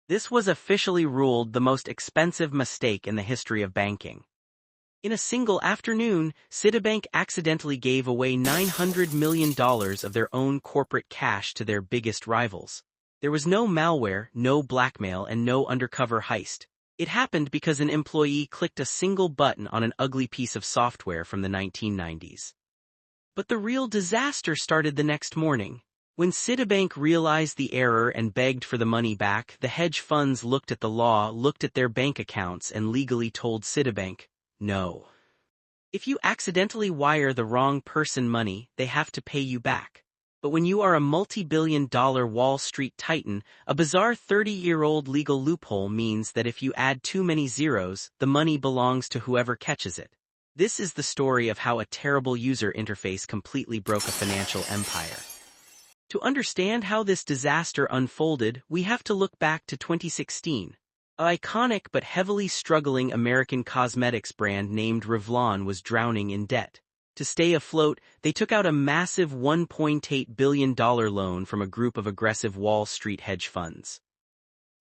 This was officially ruled the most expensive mistake in the history of banking. In a single afternoon, Citibank accidentally gave away $900 million of their own corporate cash to their biggest rivals. There was no malware, no blackmail, and no undercover heist. It happened because an employee clicked a single button on an ugly piece of software from the 1990s. But the real disaster started the next morning. When Citibank realized the error and begged for the money back, the hedge funds looked at the law, looked at their bank accounts, and legally told Citibank, no. If you accidentally wire the wrong person money, they have to pay you back. But when you are a multi-billion-dollar Wall Street titan, a bizarre 30-year-old legal loophole means that if you add too many zeros, the money belongs to whoever catches it. This is the story of how a terrible user interface completely broke a financial empire. To understand how this disaster unfolded, we have to look back to 2016. An iconic but heavily struggling American cosmetics brand named Revlon was drowning in debt. To stay afloat, they took out a massive $1.8 billion loan from a group of aggressive Wall Street hedge funds.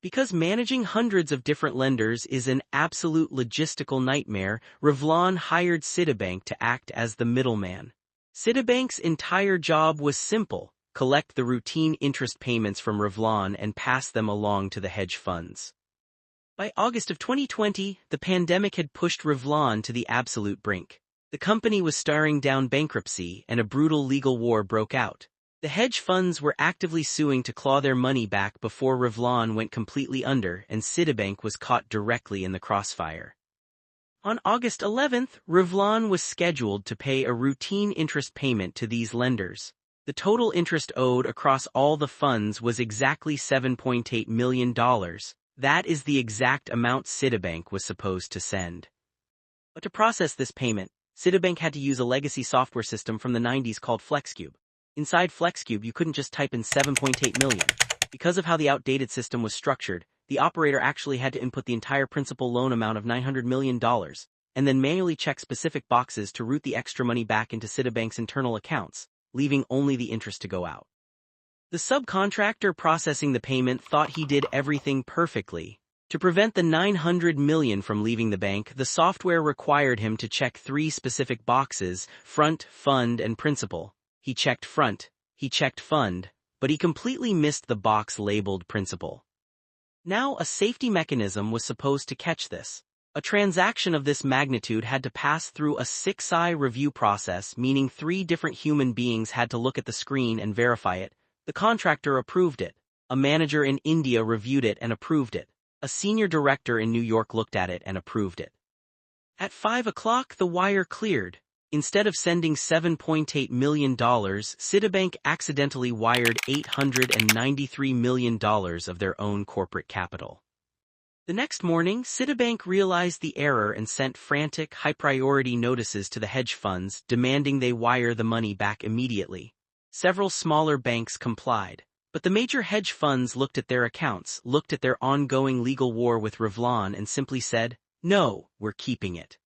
Because managing hundreds of different lenders is an absolute logistical nightmare, Revlon hired Citibank to act as the middleman. Citibank's entire job was simple: collect the routine interest payments from Revlon and pass them along to the hedge funds. By August of 2020, the pandemic had pushed Revlon to the absolute brink. The company was staring down bankruptcy, and a brutal legal war broke out. The hedge funds were actively suing to claw their money back before Revlon went completely under, and Citibank was caught directly in the crossfire. On August 11th, Revlon was scheduled to pay a routine interest payment to these lenders. The total interest owed across all the funds was exactly $7.8 million. That is the exact amount Citibank was supposed to send. But to process this payment, Citibank had to use a legacy software system from the 90s called FlexCube. Inside FlexCube, you couldn't just type in 7.8 million. Because of how the outdated system was structured, the operator actually had to input the entire principal loan amount of $900 million, and then manually check specific boxes to route the extra money back into Citibank's internal accounts, leaving only the interest to go out. The subcontractor processing the payment thought he did everything perfectly. To prevent the $900 million from leaving the bank, the software required him to check 3 specific boxes: front, fund, and principal. He checked front, he checked fund, but he completely missed the box labeled principal. Now a safety mechanism was supposed to catch this. A transaction of this magnitude had to pass through a 6-eye review process, meaning 3 different human beings had to look at the screen and verify it. The contractor approved it. A manager in India reviewed it and approved it. A senior director in New York looked at it and approved it. At 5 o'clock, the wire cleared. Instead of sending $7.8 million, Citibank accidentally wired $893 million of their own corporate capital. The next morning, Citibank realized the error and sent frantic, high-priority notices to the hedge funds, demanding they wire the money back immediately. Several smaller banks complied, but the major hedge funds looked at their accounts, looked at their ongoing legal war with Revlon, and simply said, "No, we're keeping it."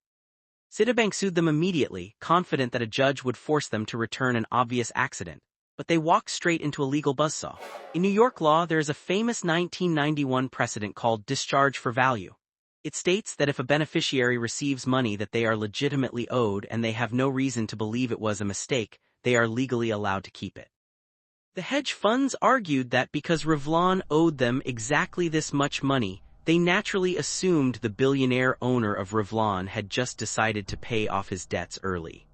Citibank sued them immediately, confident that a judge would force them to return an obvious accident. But they walked straight into a legal buzzsaw. In New York law, there is a famous 1991 precedent called discharge for value. It states that if a beneficiary receives money that they are legitimately owed and they have no reason to believe it was a mistake, they are legally allowed to keep it. The hedge funds argued that because Revlon owed them exactly this much money, they naturally assumed the billionaire owner of Revlon had just decided to pay off his debts early.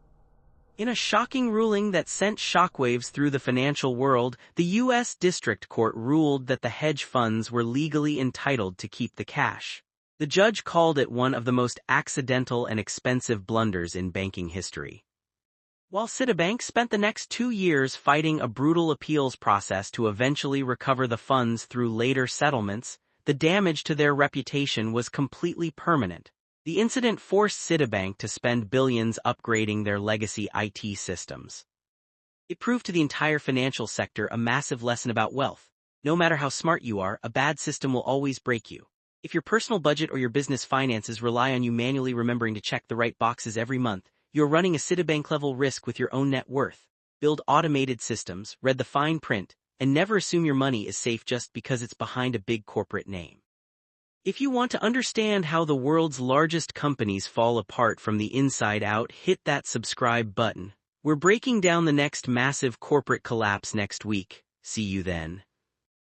In a shocking ruling that sent shockwaves through the financial world, the U.S. District Court ruled that the hedge funds were legally entitled to keep the cash. The judge called it one of the most accidental and expensive blunders in banking history. While Citibank spent the next 2 years fighting a brutal appeals process to eventually recover the funds through later settlements, the damage to their reputation was completely permanent. The incident forced Citibank to spend billions upgrading their legacy IT systems. It proved to the entire financial sector a massive lesson about wealth. No matter how smart you are, a bad system will always break you. If your personal budget or your business finances rely on you manually remembering to check the right boxes every month, you're running a Citibank-level risk with your own net worth. Build automated systems, read the fine print, and never assume your money is safe just because it's behind a big corporate name. If you want to understand how the world's largest companies fall apart from the inside out, hit that subscribe button. We're breaking down the next massive corporate collapse next week. See you then.